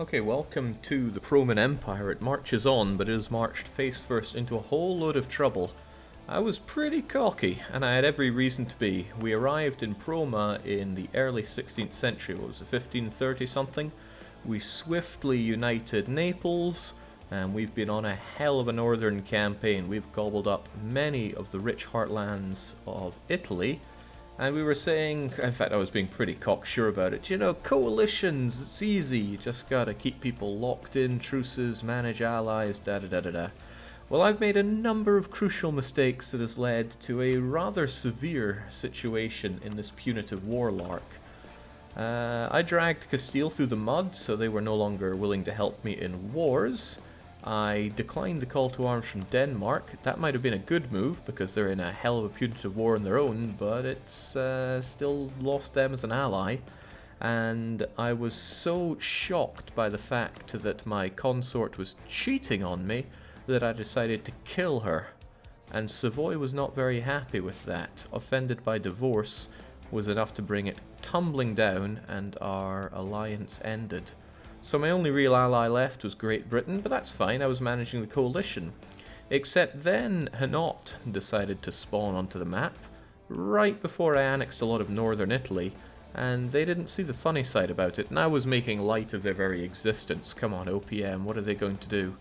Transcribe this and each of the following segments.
Okay, welcome to the PRoman Empire. It marches on, but it has marched face first into a whole load of trouble. I was pretty cocky, and I had every reason to be. We arrived in Proma in the early 16th century, what was it, 1530 something? We swiftly united Naples, and we've been on a hell of a northern campaign. We've gobbled up many of the rich heartlands of Italy, and we were saying, in fact I was being pretty cocksure about it, you know, coalitions, it's easy, you just gotta keep people locked in, truces, manage allies, da da da da da. Well, I've made a number of crucial mistakes that has led to a rather severe situation in this punitive warlark. I dragged Castile through the mud, so they were no longer willing to help me in wars. I declined the call to arms from Denmark. That might have been a good move, because they're in a hell of a punitive war on their own, but it's still lost them as an ally. And I was so shocked by the fact that my consort was cheating on me that I decided to kill her. And Savoy was not very happy with that. Offended by divorce was enough to bring it tumbling down, and our alliance ended. So my only real ally left was Great Britain, but that's fine, I was managing the coalition. Except then Hainaut decided to spawn onto the map, right before I annexed a lot of northern Italy, and they didn't see the funny side about it, and I was making light of their very existence. Come on, OPM, what are they going to do?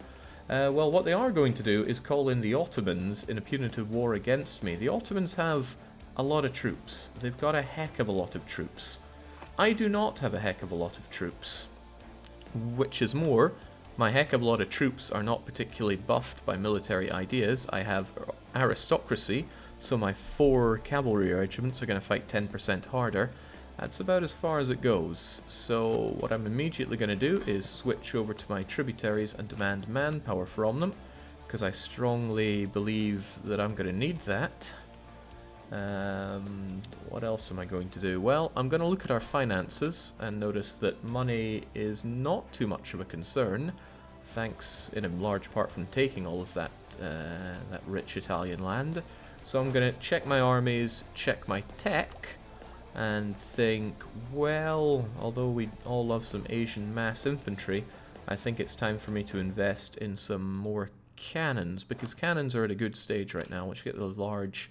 Well, what they are going to do is call in the Ottomans in a punitive war against me. The Ottomans have a lot of troops. They've got a heck of a lot of troops. I do not have a heck of a lot of troops. Which is more, my heck of a lot of troops are not particularly buffed by military ideas. I have aristocracy, so my 4 cavalry regiments are going to fight 10% harder. That's about as far as it goes. So what I'm immediately going to do is switch over to my tributaries and demand manpower from them, because I strongly believe that I'm going to need that. What else am I going to do? Well, I'm going to look at our finances and notice that money is not too much of a concern, thanks in a large part from taking all of that rich Italian land. So I'm going to check my armies, check my tech, and think, well, although we all love some Asian mass infantry, I think it's time for me to invest in some more cannons, because cannons are at a good stage right now. Once you get those large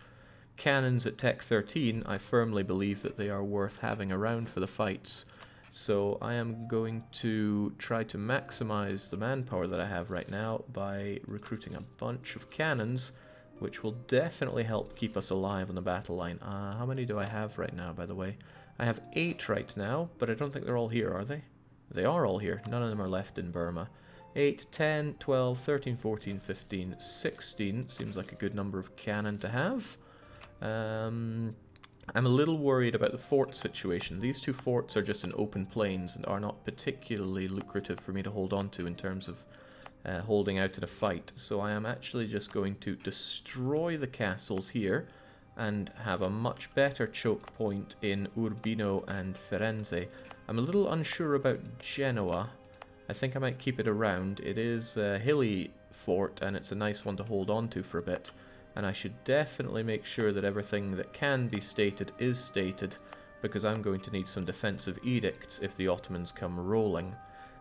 cannons at Tech 13, I firmly believe that they are worth having around for the fights. So I am going to try to maximize the manpower that I have right now by recruiting a bunch of cannons, which will definitely help keep us alive on the battle line. How many do I have right now, by the way? I have 8 right now, but I don't think they're all here, are they? They are all here. None of them are left in Burma. 8, 10, 12, 13, 14, 15, 16. Seems like a good number of cannon to have. I'm a little worried about the fort situation. These 2 forts are just in open plains and are not particularly lucrative for me to hold on to in terms of holding out in a fight. So I am actually just going to destroy the castles here and have a much better choke point in Urbino and Firenze. I'm a little unsure about Genoa. I think I might keep it around. It is a hilly fort and it's a nice one to hold on to for a bit. And I should definitely make sure that everything that can be stated is stated, because I'm going to need some defensive edicts if the Ottomans come rolling.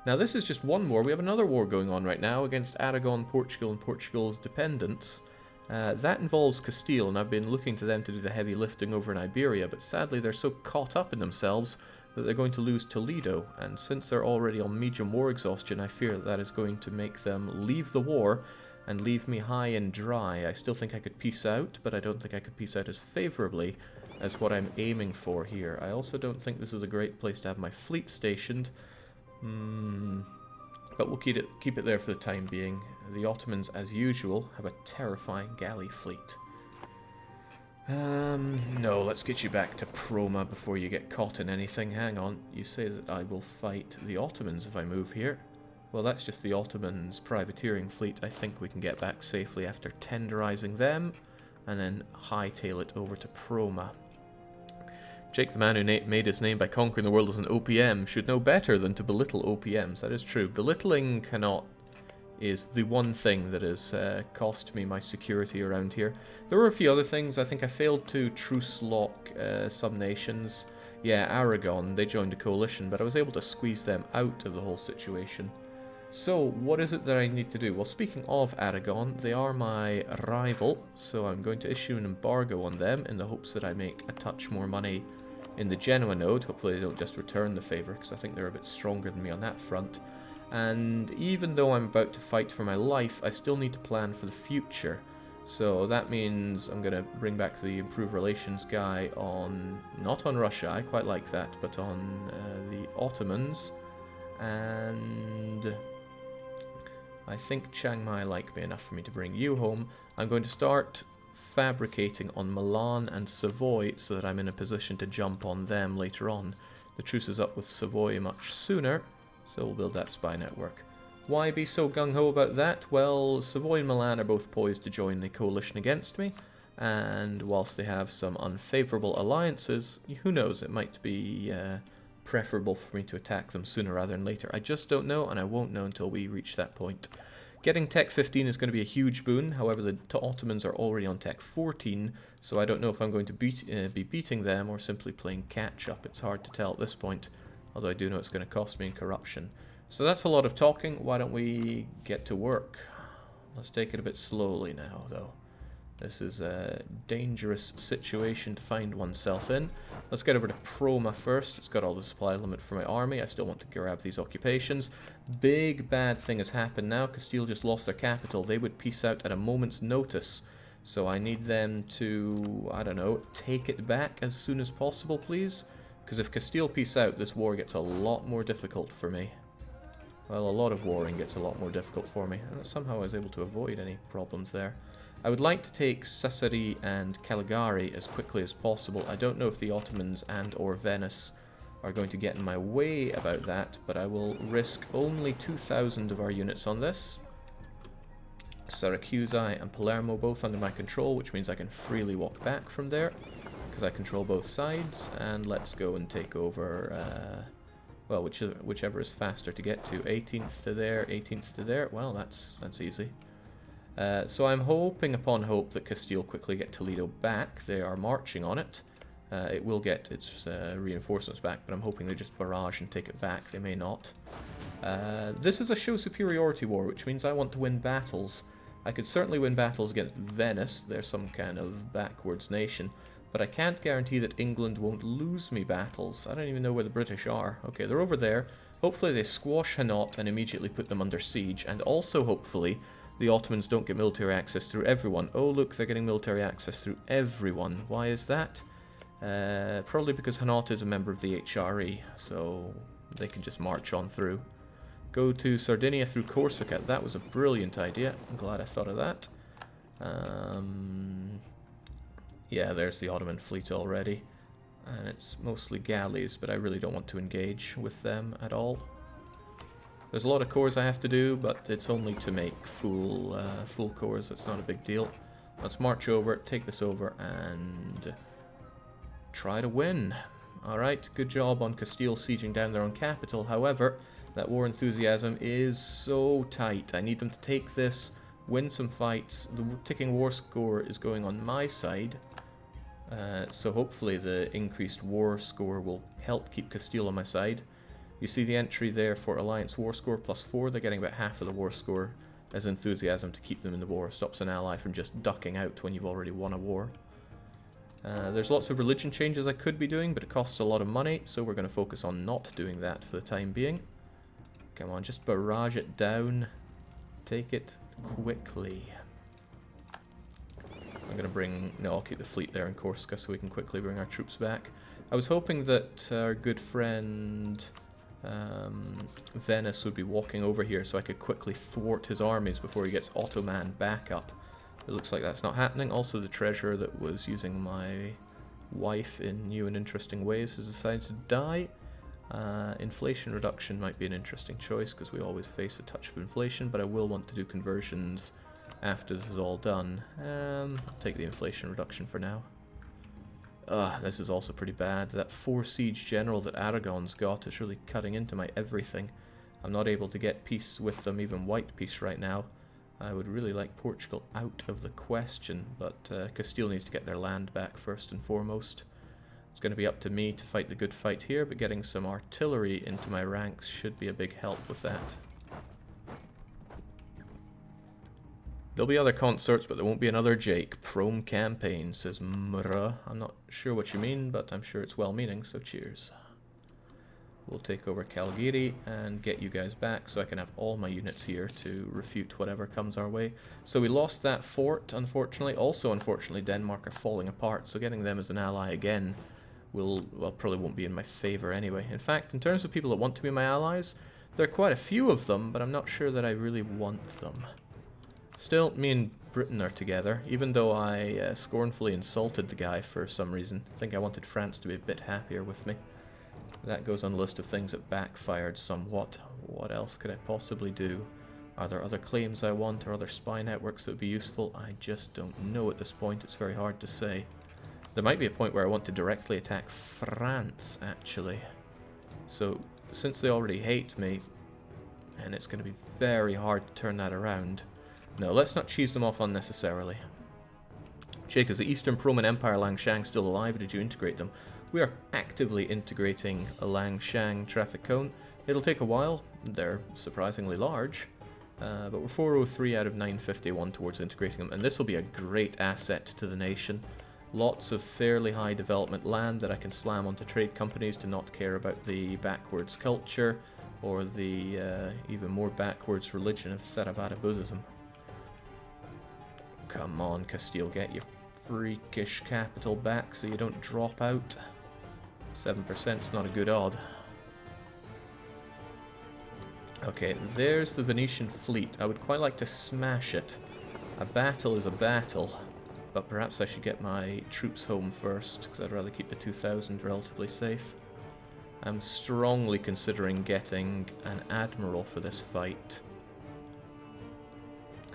Now this is just one war. We have another war going on right now against Aragon, Portugal, and Portugal's dependents. That involves Castile, and I've been looking to them to do the heavy lifting over in Iberia, but sadly they're so caught up in themselves that they're going to lose Toledo, and since they're already on medium war exhaustion, I fear that is going to make them leave the war and leave me high and dry. I still think I could peace out, but I don't think I could peace out as favorably as what I'm aiming for here. I also don't think this is a great place to have my fleet stationed, but we'll keep it there for the time being. The Ottomans, as usual, have a terrifying galley fleet. No, let's get you back to Proma before you get caught in anything. Hang on, you say that I will fight the Ottomans if I move here. Well, that's just the Ottomans' privateering fleet. I think we can get back safely after tenderizing them, and then hightail it over to Proma. Jake, the man who made his name by conquering the world as an OPM, should know better than to belittle OPMs. That is true. Belittling cannot is the one thing that has cost me my security around here. There were a few other things. I think I failed to truce lock some nations. Yeah, Aragon, they joined a coalition, but I was able to squeeze them out of the whole situation. So, what is it that I need to do? Well, speaking of Aragon, they are my rival, so I'm going to issue an embargo on them in the hopes that I make a touch more money in the Genoa node. Hopefully they don't just return the favour, because I think they're a bit stronger than me on that front. And even though I'm about to fight for my life, I still need to plan for the future. So that means I'm going to bring back the Improve Relations guy on, not on Russia, I quite like that, but on the Ottomans. And I think Chiang Mai like me enough for me to bring you home. I'm going to start fabricating on Milan and Savoy so that I'm in a position to jump on them later on. The truce is up with Savoy much sooner, so we'll build that spy network. Why be so gung-ho about that? Well, Savoy and Milan are both poised to join the coalition against me, and whilst they have some unfavourable alliances, who knows, it might be preferable for me to attack them sooner rather than later. I just don't know, and I won't know until we reach that point. Getting Tech 15 is going to be a huge boon, however the Ottomans are already on Tech 14, so I don't know if I'm going to be beating them or simply playing catch-up. It's hard to tell at this point, although I do know it's going to cost me in corruption. So that's a lot of talking. Why don't we get to work? Let's take it a bit slowly now, though. This is a dangerous situation to find oneself in. Let's get over to Proma first. It's got all the supply limit for my army. I still want to grab these occupations. Big bad thing has happened now. Castile just lost their capital. They would peace out at a moment's notice. So I need them to, I don't know, take it back as soon as possible, please. Because if Castile peace out, this war gets a lot more difficult for me. Well, a lot of warring gets a lot more difficult for me. And somehow I was able to avoid any problems there. I would like to take Sassari and Caligari as quickly as possible. I don't know if the Ottomans and or Venice are going to get in my way about that, but I will risk only 2,000 of our units on this. Syracusae and Palermo both under my control, which means I can freely walk back from there, because I control both sides. And let's go and take over... well, whichever is faster to get to. 18th to there, 18th to there. Well, that's easy. So I'm hoping upon hope that Castile quickly get Toledo back. They are marching on it. It will get its reinforcements back, but I'm hoping they just barrage and take it back. They may not. This is a show superiority war, which means I want to win battles. I could certainly win battles against Venice. They're some kind of backwards nation. But I can't guarantee that England won't lose me battles. I don't even know where the British are. Okay, they're over there. Hopefully they squash Hainaut and immediately put them under siege. And also, hopefully, the Ottomans don't get military access through everyone. Oh, look, they're getting military access through everyone. Why is that? Probably because Hainaut is a member of the HRE, so they can just march on through. Go to Sardinia through Corsica. That was a brilliant idea. I'm glad I thought of that. Yeah, there's the Ottoman fleet already. And it's mostly galleys, but I really don't want to engage with them at all. There's a lot of cores I have to do, but it's only to make full cores. It's not a big deal. Let's march over, take this over, and try to win. Alright, good job on Castile sieging down their own capital. However, that war enthusiasm is so tight. I need them to take this, win some fights. The ticking war score is going on my side. So hopefully the increased war score will help keep Castile on my side. You see the entry there for Alliance War Score +4. They're getting about half of the war score as enthusiasm to keep them in the war. Stops an ally from just ducking out when you've already won a war. There's lots of religion changes I could be doing, but it costs a lot of money, so we're going to focus on not doing that for the time being. Come on, just barrage it down. Take it quickly. I'm going to bring... No, I'll keep the fleet there in Corsica so we can quickly bring our troops back. I was hoping that our good friend Venice would be walking over here so I could quickly thwart his armies before he gets Ottoman back up. It looks like that's not happening. Also, the treasurer that was using my wife in new and interesting ways has decided to die. Inflation reduction might be an interesting choice because we always face a touch of inflation, but I will want to do conversions after this is all done. I'll take the inflation reduction for now. This is also pretty bad. That 4 siege general that Aragon's got is really cutting into my everything. I'm not able to get peace with them, even white peace right now. I would really like Portugal out of the question, but Castile needs to get their land back first and foremost. It's going to be up to me to fight the good fight here, but getting some artillery into my ranks should be a big help with that. There'll be other consorts, but there won't be another Jake. Prome campaign, says Murrah. I'm not sure what you mean, but I'm sure it's well-meaning, so cheers. We'll take over Calgary and get you guys back so I can have all my units here to refute whatever comes our way. So we lost that fort, unfortunately. Also, unfortunately, Denmark are falling apart, so getting them as an ally again will, well, probably won't be in my favor anyway. In fact, in terms of people that want to be my allies, there are quite a few of them, but I'm not sure that I really want them. Still, me and Britain are together, even though I scornfully insulted the guy for some reason. I think I wanted France to be a bit happier with me. That goes on the list of things that backfired somewhat. What else could I possibly do? Are there other claims I want or other spy networks that would be useful? I just don't know at this point. It's very hard to say. There might be a point where I want to directly attack France, actually. So, since they already hate me, and it's going to be very hard to turn that around. No, let's not cheese them off unnecessarily. Jake, is the Eastern PRoman Empire Langshan still alive, or did you integrate them? We are actively integrating a Langshan traffic cone. It'll take a while. They're surprisingly large. But we're 403 out of 951 towards integrating them. And this will be a great asset to the nation. Lots of fairly high development land that I can slam onto trade companies to not care about the backwards culture or the even more backwards religion of Theravada Buddhism. Come on, Castile, get your freakish capital back so you don't drop out. 7%'s not a good odd. Okay, there's the Venetian fleet. I would quite like to smash it. A battle is a battle, but perhaps I should get my troops home first, because I'd rather keep the 2,000 relatively safe. I'm strongly considering getting an admiral for this fight.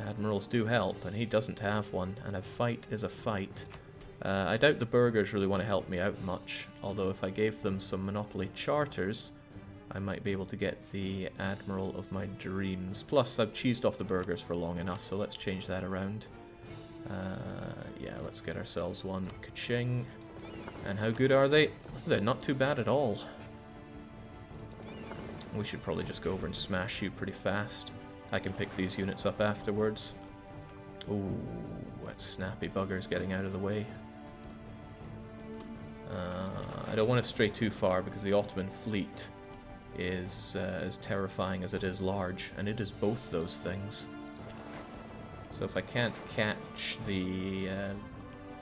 Admirals do help, and he doesn't have one, and a fight is a fight. I doubt the burghers really want to help me out much, although if I gave them some monopoly charters, I might be able to get the admiral of my dreams. Plus, I've cheesed off the burghers for long enough, so let's change that around. Yeah, let's get ourselves one. Ka-ching. And how good are they? They're not too bad at all. We should probably just go over and smash you pretty fast. I can pick these units up afterwards. Ooh, that snappy bugger's getting out of the way. I don't want to stray too far because the Ottoman fleet is as terrifying as it is large, and it is both those things. So if I can't catch the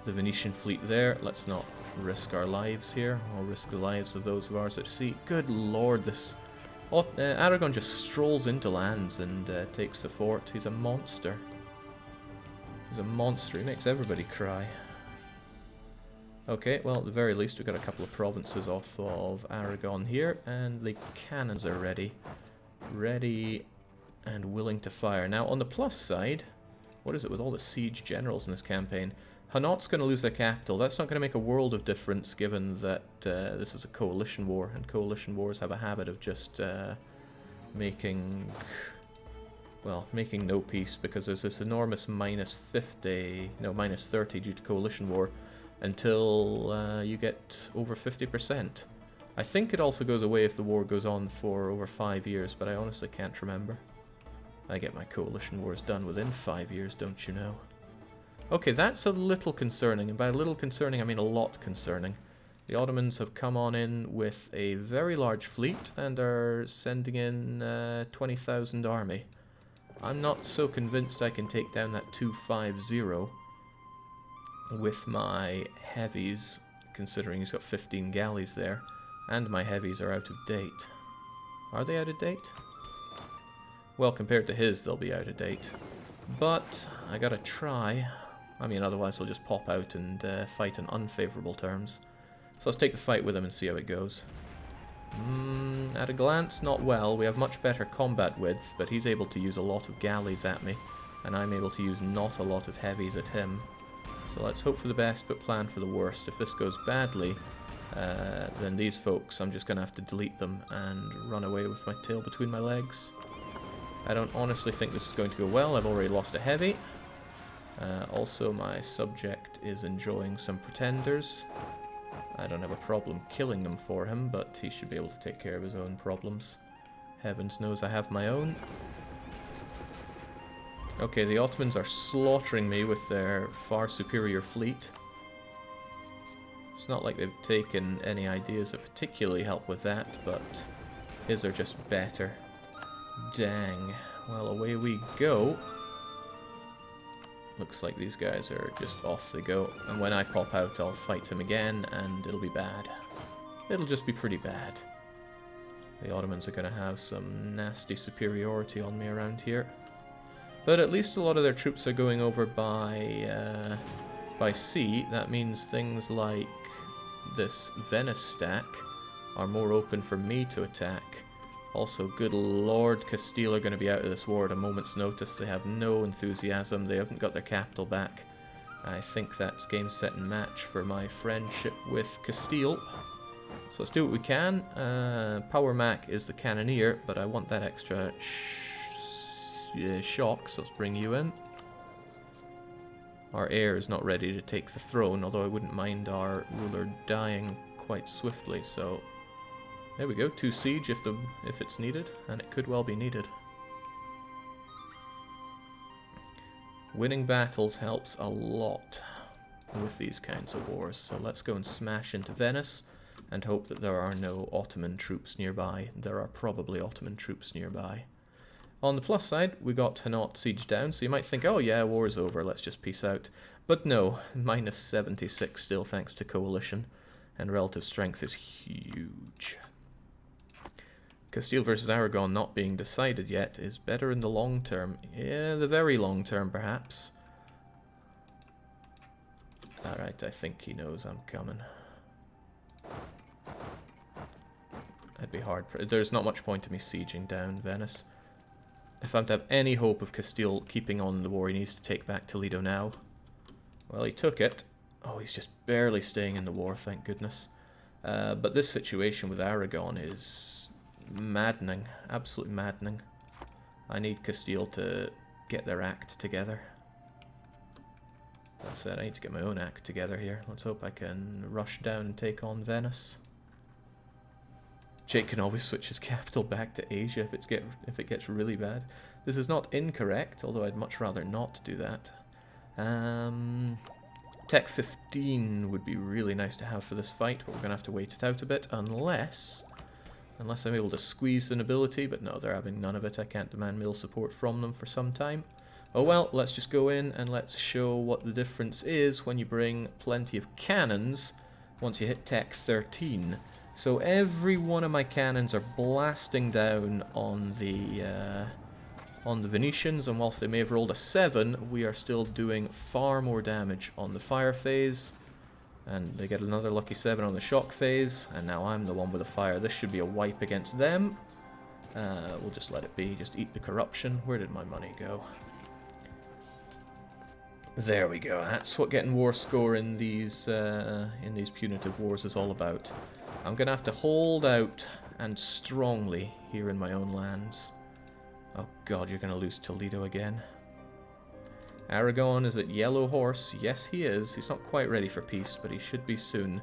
Venetian fleet there, let's not risk our lives here, or risk the lives of those of ours at sea. Good lord, this Aragon just strolls into lands and takes the fort. He's a monster. He's a monster. He makes everybody cry. Okay, well, at the very least, we've got a couple of provinces off of Aragon here, and the cannons are ready. Ready and willing to fire. Now, on the plus side, what is it with all the siege generals in this campaign? Hainaut's going to lose their capital. That's not going to make a world of difference, given that this is a coalition war, and coalition wars have a habit of just making no peace, because there's this enormous minus 30 due to coalition war, until you get over 50%. I think it also goes away if the war goes on for over 5 years, but I honestly can't remember. I get my coalition wars done within 5 years, don't you know? Okay, that's a little concerning, and by a little concerning I mean a lot concerning. The Ottomans have come on in with a very large fleet and are sending in 20,000 army. I'm not so convinced I can take down that 250 with my heavies, considering he's got 15 galleys there, and my heavies are out of date. Are they out of date? Well, compared to his, they'll be out of date. But I gotta try. I mean, otherwise we'll just pop out and fight in unfavorable terms. So let's take the fight with him and see how it goes. At a glance, not well. We have much better combat width, but he's able to use a lot of galleys at me, and I'm able to use not a lot of heavies at him. So let's hope for the best, but plan for the worst. If this goes badly, then these folks, I'm just going to have to delete them and run away with my tail between my legs. I don't honestly think this is going to go well. I've already lost a heavy. Also, my subject is enjoying some pretenders. I don't have a problem killing them for him, but he should be able to take care of his own problems. Heavens knows I have my own. Okay, the Ottomans are slaughtering me with their far superior fleet. It's not like they've taken any ideas that particularly help with that, but his are just better. Dang. Well, away we go. Looks like these guys are just off they go. And when I pop out, I'll fight him again, and it'll be bad. It'll just be pretty bad. The Ottomans are going to have some nasty superiority on me around here. But at least a lot of their troops are going over by sea. That means things like this Venice stack are more open for me to attack. Also, good lord, Castile are going to be out of this war at a moment's notice. They have no enthusiasm. They haven't got their capital back. I think that's game, set, and match for my friendship with Castile. So let's do what we can. Power Mac is the cannoneer, but I want that extra shock, so let's bring you in. Our heir is not ready to take the throne, although I wouldn't mind our ruler dying quite swiftly, so... There we go, 2 siege if it's needed, and it could well be needed. Winning battles helps a lot with these kinds of wars, so let's go and smash into Venice and hope that there are no Ottoman troops nearby. There are probably Ottoman troops nearby. On the plus side, we got Hainaut siege down, so you might think, oh yeah, war's over, let's just peace out. But no, minus 76 still thanks to coalition, and relative strength is huge. Castile versus Aragon not being decided yet is better in the long term. Yeah, the very long term, perhaps. Alright, I think he knows I'm coming. That'd be hard. There's not much point to me sieging down Venice. If I'm to have any hope of Castile keeping on the war, he needs to take back Toledo now. Well, he took it. Oh, he's just barely staying in the war, thank goodness. But this situation with Aragon is... maddening, absolutely maddening. I need Castile to get their act together. That said, I need to get my own act together here. Let's hope I can rush down and take on Venice. Jake can always switch his capital back to Asia if it gets really bad. This is not incorrect, although I'd much rather not do that. Tech 15 would be really nice to have for this fight, but we're going to have to wait it out a bit, unless I'm able to squeeze the nobility, but no, they're having none of it. I can't demand mill support from them for some time. Oh well, let's just go in and let's show what the difference is when you bring plenty of cannons once you hit Tech 13. So every one of my cannons are blasting down on the Venetians, and whilst they may have rolled a 7, we are still doing far more damage on the fire phase. And they get another lucky 7 on the shock phase, and now I'm the one with the fire. This should be a wipe against them. We'll just let it be, just eat the corruption. Where did my money go? There we go. That's what getting war score in these punitive wars is all about. I'm going to have to hold out, and strongly, here in my own lands. Oh god, you're going to lose Toledo again. Aragon is at Yellow Horse. Yes, he is. He's not quite ready for peace, but he should be soon.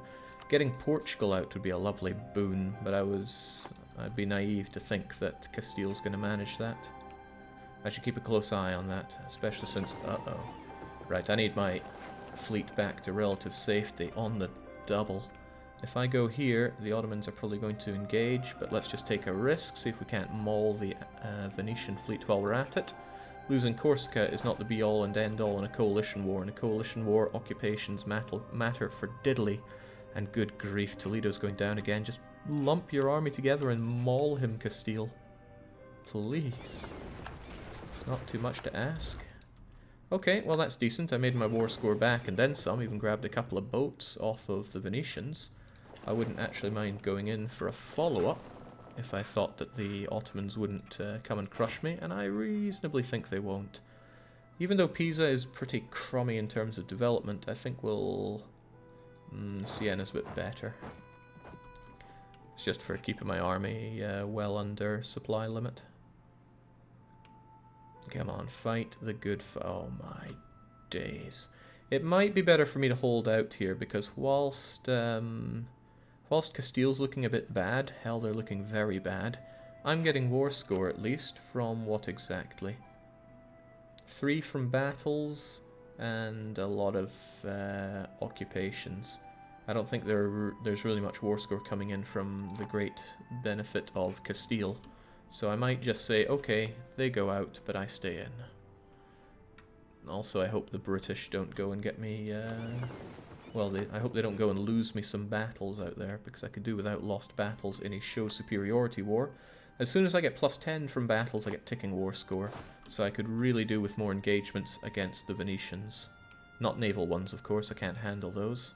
Getting Portugal out would be a lovely boon, but I'd be naive to think that Castile's going to manage that. I should keep a close eye on that, especially since... uh-oh. Right, I need my fleet back to relative safety on the double. If I go here, the Ottomans are probably going to engage, but let's just take a risk, see if we can't maul the Venetian fleet while we're at it. Losing Corsica is not the be-all and end-all in a coalition war. In a coalition war, occupations matter for diddly. And good grief, Toledo's going down again. Just lump your army together and maul him, Castile. Please. It's not too much to ask. Okay, well that's decent. I made my war score back and then some. Even grabbed a couple of boats off of the Venetians. I wouldn't actually mind going in for a follow-up if I thought that the Ottomans wouldn't come and crush me, and I reasonably think they won't. Even though Pisa is pretty crummy in terms of development, I think Siena's a bit better. It's just for keeping my army well under supply limit. Come on, fight the good oh my days. It might be better for me to hold out here, because whilst Castile's looking a bit bad, hell, they're looking very bad, I'm getting war score at least from what exactly? 3 from battles and a lot of occupations. I don't think there's really much war score coming in from the great benefit of Castile. So I might just say, okay, they go out, but I stay in. Also, I hope the British don't go and get me... well, I hope they don't go and lose me some battles out there, because I could do without lost battles in a show superiority war. As soon as I get +10 from battles, I get ticking war score, so I could really do with more engagements against the Venetians. Not naval ones, of course, I can't handle those.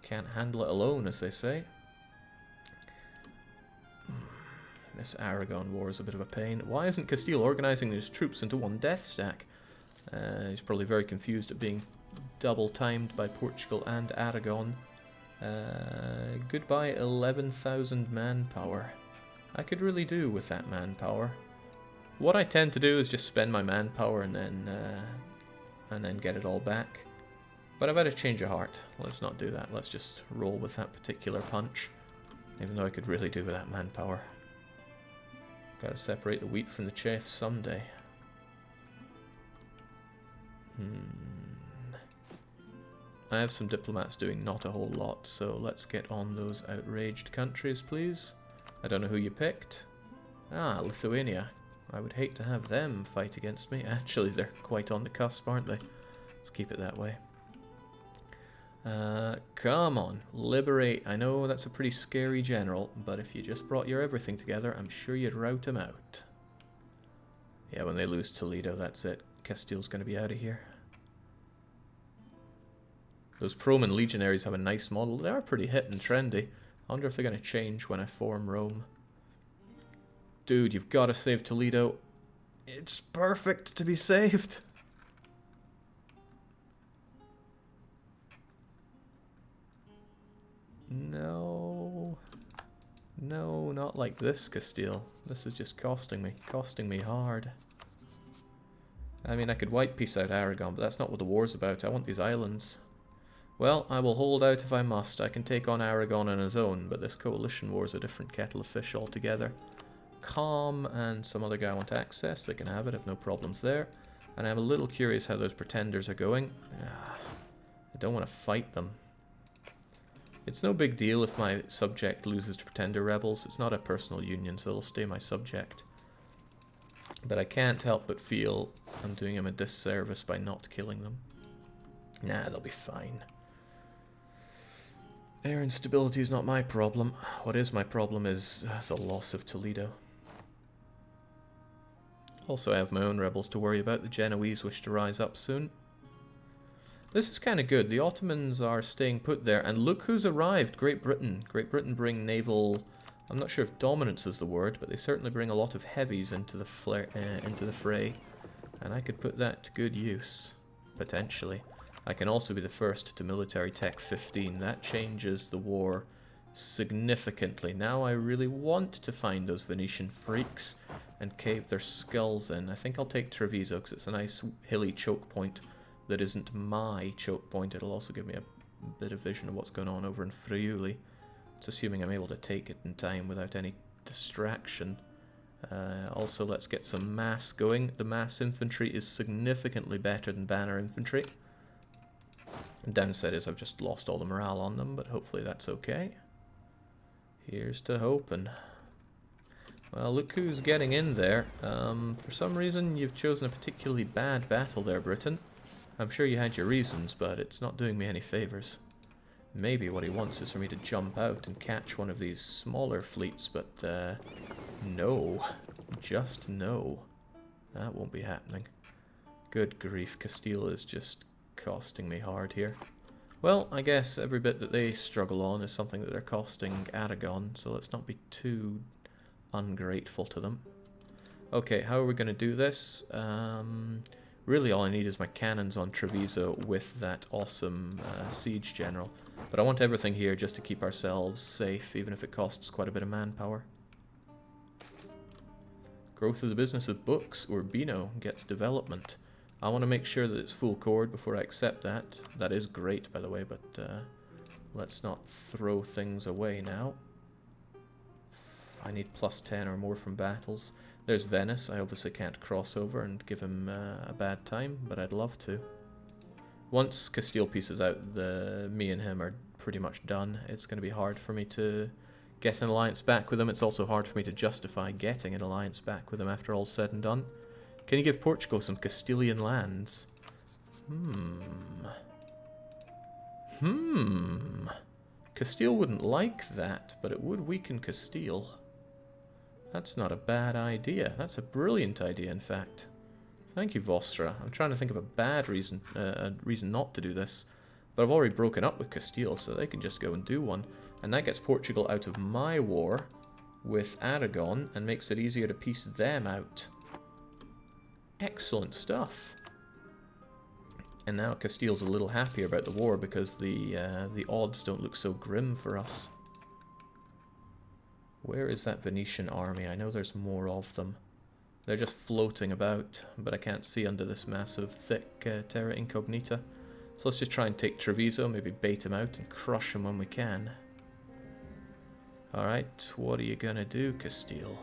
Can't handle it alone, as they say. This Aragon war is a bit of a pain. Why isn't Castile organising his troops into one death stack? He's probably very confused at being double-timed by Portugal and Aragon. Goodbye 11,000 manpower. I could really do with that manpower. What I tend to do is just spend my manpower and then get it all back. But I've had a change of heart. Let's not do that. Let's just roll with that particular punch. Even though I could really do with that manpower. Gotta separate the wheat from the chaff someday. I have some diplomats doing not a whole lot, so let's get on those outraged countries, please. I don't know who you picked. Ah, Lithuania. I would hate to have them fight against me. Actually, they're quite on the cusp, aren't they? Let's keep it that way. Come on, liberate. I know that's a pretty scary general, but if you just brought your everything together, I'm sure you'd rout him out. Yeah, when they lose Toledo, that's it. Castile's going to be out of here. Those PRoman legionaries have a nice model. They are pretty hit and trendy. I wonder if they're going to change when I form Rome. Dude, you've got to save Toledo. It's perfect to be saved. No. No, not like this, Castile. This is just costing me hard. I mean, I could white piece out Aragon, but that's not what the war's about. I want these islands. Well, I will hold out if I must. I can take on Aragon on his own, but this coalition war is a different kettle of fish altogether. Calm and some other guy want access. They can have it, have no problems there. And I'm a little curious how those pretenders are going. I don't want to fight them. It's no big deal if my subject loses to pretender rebels. It's not a personal union, so they'll stay my subject. But I can't help but feel I'm doing them a disservice by not killing them. Nah, they'll be fine. Air instability is not my problem. What is my problem is the loss of Toledo. Also, I have my own rebels to worry about. The Genoese wish to rise up soon. This is kind of good. The Ottomans are staying put there, and look who's arrived. Great Britain. Great Britain bring naval... I'm not sure if dominance is the word, but they certainly bring a lot of heavies into the fray. And I could put that to good use, potentially. I can also be the first to military tech 15. That changes the war significantly. Now I really want to find those Venetian freaks and cave their skulls in. I think I'll take Treviso because it's a nice hilly choke point that isn't my choke point. It'll also give me a bit of vision of what's going on over in Friuli. It's assuming I'm able to take it in time without any distraction. Also, let's get some mass going. The mass infantry is significantly better than banner infantry. The downside is I've just lost all the morale on them, but hopefully that's okay. Here's to hoping. Well, look who's getting in there. For some reason, you've chosen a particularly bad battle there, Britain. I'm sure you had your reasons, but it's not doing me any favours. Maybe what he wants is for me to jump out and catch one of these smaller fleets, but no. Just no. That won't be happening. Good grief, Castile is just costing me hard here. Well, I guess every bit that they struggle on is something that they're costing Aragon, so let's not be too ungrateful to them. Okay, how are we going to do this? Really all I need is my cannons on Treviso with that awesome siege general. But I want everything here just to keep ourselves safe, even if it costs quite a bit of manpower. Growth of the business of books. Urbino gets development. I want to make sure that it's full chord before I accept that. That is great, by the way, but let's not throw things away now. I need +10 or more from battles. There's Venice. I obviously can't cross over and give him a bad time, but I'd love to. Once Castile pieces out, me and him are pretty much done. It's going to be hard for me to get an alliance back with him. It's also hard for me to justify getting an alliance back with him after all's said and done. Can you give Portugal some Castilian lands? Castile wouldn't like that, but it would weaken Castile. That's not a bad idea. That's a brilliant idea, in fact. Thank you, Vostra. I'm trying to think of a bad reason, not to do this. But I've already broken up with Castile, so they can just go and do one. And that gets Portugal out of my war with Aragon and makes it easier to piece them out. Excellent stuff. And now Castile's a little happier about the war because the odds don't look so grim for us. Where is that Venetian army? I know there's more of them. They're just floating about, but I can't see under this massive, thick terra incognita. So let's just try and take Treviso, maybe bait him out and crush him when we can. Alright, what are you gonna do, Castile?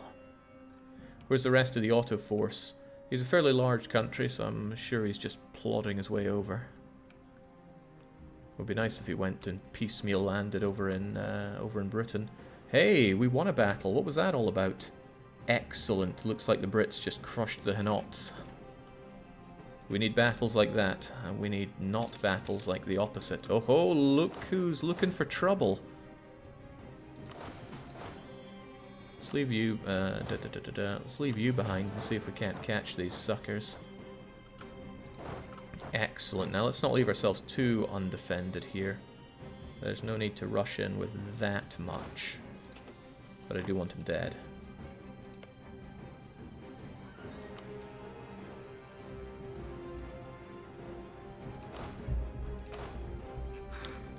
Where's the rest of the Otto force? He's a fairly large country, so I'm sure he's just plodding his way over. It would be nice if he went and piecemeal landed over in Britain. Hey, we won a battle. What was that all about? Excellent. Looks like the Brits just crushed the Henots. We need battles like that, and we need not battles like the opposite. Oh ho, look who's looking for trouble. Let's leave you, let's leave you behind and see if we can't catch these suckers. Excellent. Now let's not leave ourselves too undefended here. There's no need to rush in with that much. But I do want him dead.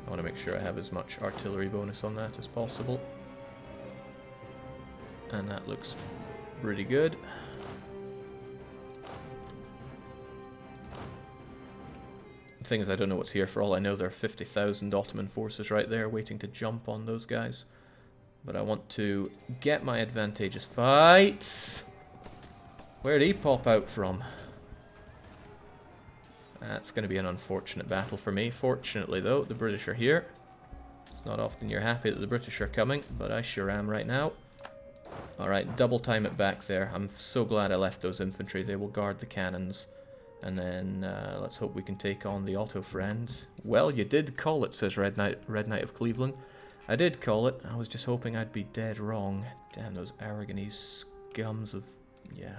I want to make sure I have as much artillery bonus on that as possible. And that looks pretty good. The thing is, I don't know what's here. For all I know, there are 50,000 Ottoman forces right there waiting to jump on those guys. But I want to get my advantageous fights. Where'd he pop out from? That's going to be an unfortunate battle for me. Fortunately, though, the British are here. It's not often you're happy that the British are coming, but I sure am right now. Alright, double time it back there. I'm so glad I left those infantry. They will guard the cannons. And then let's hope we can take on the Otto friends. Well, you did call it, says Red Knight of Cleveland. I did call it. I was just hoping I'd be dead wrong. Damn those Aragonese scums of... yeah.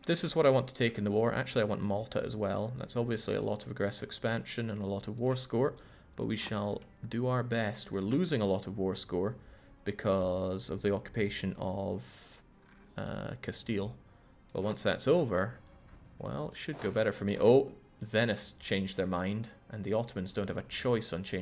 This is what I want to take in the war. Actually, I want Malta as well. That's obviously a lot of aggressive expansion and a lot of war score. But we shall do our best. We're losing a lot of war score because of the occupation of Castile. But once that's over, well, it should go better for me. Oh, Venice changed their mind, and the Ottomans don't have a choice on changing